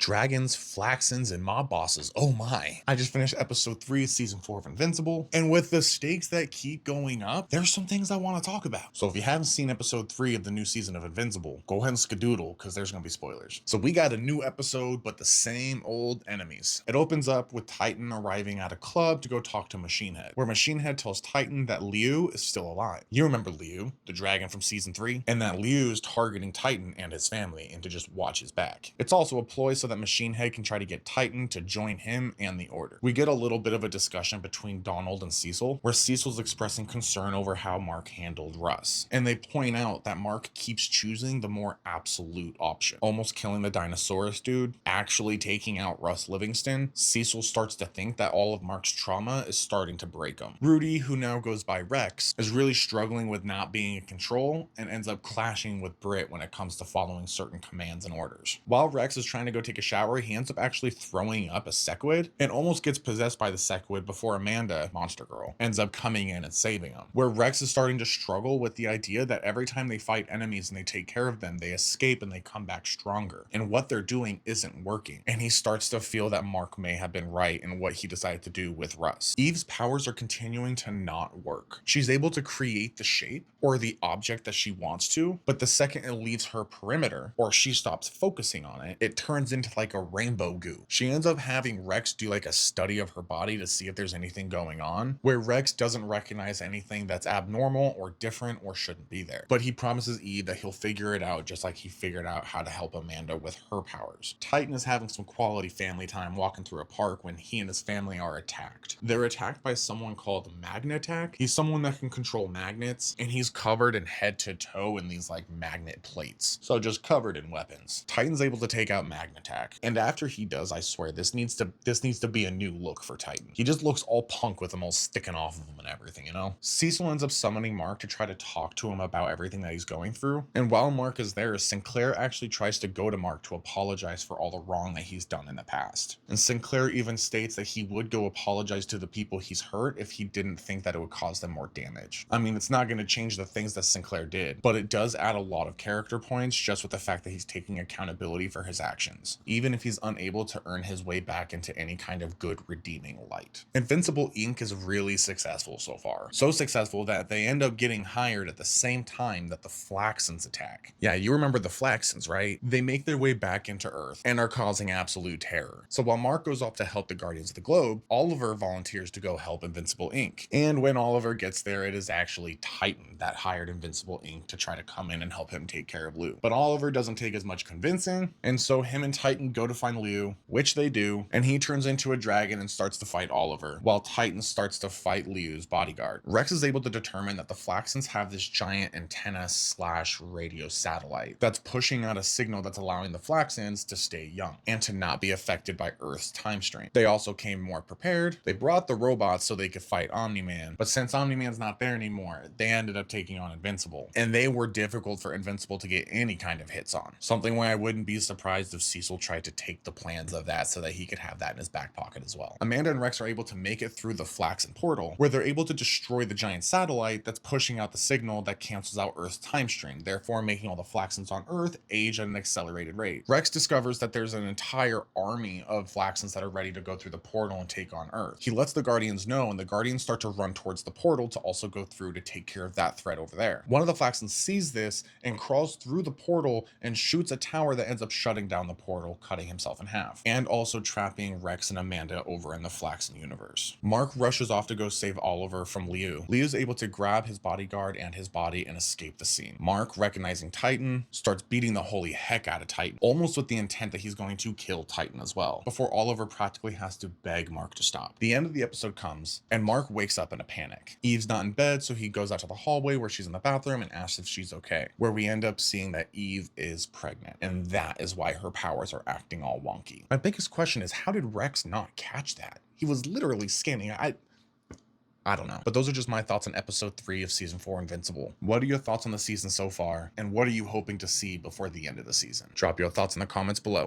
Dragons, Flaxxans, and mob bosses. Oh my. I just finished episode 3 of season 4 of Invincible, and with the stakes that keep going up, there's some things I want to talk about. So if you haven't seen episode 3 of the new season of Invincible, go ahead and skedoodle, because there's going to be spoilers. So we got a new episode, but the same old enemies. It opens up with Titan arriving at a club to go talk to Machine Head, where Machine Head tells Titan that Liu is still alive. You remember Liu, the dragon from season 3, and that Liu is targeting Titan and his family and to just watch his back. It's also a ploy so that Machine Head can try to get Titan to join him and the Order. We get a little bit of a discussion between Donald and Cecil, where Cecil's expressing concern over how Mark handled Russ, and they point out that Mark keeps choosing the more absolute option, almost killing the Dinosaurus dude, actually taking out Russ Livingston. Cecil starts to think that all of Mark's trauma is starting to break him. Rudy, who now goes by Rex, is really struggling with not being in control and ends up clashing with Britt when it comes to following certain commands and orders. While Rex is trying to go take a shower, he ends up actually throwing up a Sequid and almost gets possessed by the Sequid before Amanda, Monster Girl, ends up coming in and saving him. Where Rex is starting to struggle with the idea that every time they fight enemies and they take care of them, they escape and they come back stronger. And what they're doing isn't working. And he starts to feel that Mark may have been right in what he decided to do with Russ. Eve's powers are continuing to not work. She's able to create the shape or the object that she wants to, but the second it leaves her perimeter or she stops focusing on it, it turns into like a rainbow goo. She ends up having Rex do like a study of her body to see if there's anything going on, where Rex doesn't recognize anything that's abnormal or different or shouldn't be there. But he promises Eve that he'll figure it out, just like he figured out how to help Amanda with her powers. Titan is having some quality family time walking through a park when he and his family are attacked. They're attacked by someone called Magnetak. He's someone that can control magnets, and he's covered in head to toe in these like magnet plates. So just covered in weapons. Titan's able to take out Magnetak, and after he does, I swear this needs to be a new look for Titan. He just looks all punk with them all sticking off of him and everything, you know? Cecil ends up summoning Mark to try to talk to him about everything that he's going through, and while Mark is there, Sinclair actually tries to go to Mark to apologize for all the wrong that he's done in the past. And Sinclair even states that he would go apologize to the people he's hurt if he didn't think that it would cause them more damage. I mean, it's not going to change the things that Sinclair did, but it does add a lot of character points just with the fact that he's taking accountability for his actions, even if he's unable to earn his way back into any kind of good redeeming light. Invincible Inc. is really successful so far. So successful that they end up getting hired at the same time that the Flaxxans attack. Yeah, you remember the Flaxxans, right? They make their way back into Earth and are causing absolute terror. So while Mark goes off to help the Guardians of the Globe, Oliver volunteers to go help Invincible Inc. And when Oliver gets there, it is actually Titan that hired Invincible Inc. to try to come in and help him take care of Liu. But Oliver doesn't take as much convincing, and so him and Titan go to find Liu, which they do, and he turns into a dragon and starts to fight Oliver, while Titan starts to fight Liu's bodyguard. Rex is able to determine that the Flaxxans have this giant antenna / radio satellite that's pushing out a signal that's allowing the Flaxxans to stay young and to not be affected by Earth's time stream. They also came more prepared. They brought the robots so they could fight Omni-Man, but since Omni-Man's not there anymore, they ended up taking on Invincible, and they were difficult for Invincible to get any kind of hits on. Something where I wouldn't be surprised if Cecil tried to take the plans of that so that he could have that in his back pocket as well. Amanda and Rex are able to make it through the Flaxxan portal, where they're able to destroy the giant satellite that's pushing out the signal that cancels out Earth's time stream, therefore making all the Flaxxans on Earth age at an accelerated rate. Rex discovers that there's an entire army of Flaxxans that are ready to go through the portal and take on Earth. He lets the Guardians know, and the Guardians start to run towards the portal to also go through to take care of that threat over there. One of the Flaxxans sees this and crawls through the portal and shoots a tower that ends up shutting down the portal, cutting himself in half, and also trapping Rex and Amanda over in the Flaxxan universe. Mark rushes off to go save Oliver from Liu. Liu's able to grab his bodyguard and his body and escape the scene. Mark, recognizing Titan, starts beating the holy heck out of Titan, almost with the intent that he's going to kill Titan as well, before Oliver practically has to beg Mark to stop. The end of the episode comes, and Mark wakes up in a panic. Eve's not in bed, so he goes out to the hallway where she's in the bathroom and asks if she's okay, where we end up seeing that Eve is pregnant, and that is why her powers are acting all wonky. My biggest question is, how did Rex not catch that? He was literally scanning. I don't know. But those are just my thoughts on episode 3 of season 4 Invincible. What are your thoughts on the season so far? And what are you hoping to see before the end of the season? Drop your thoughts in the comments below.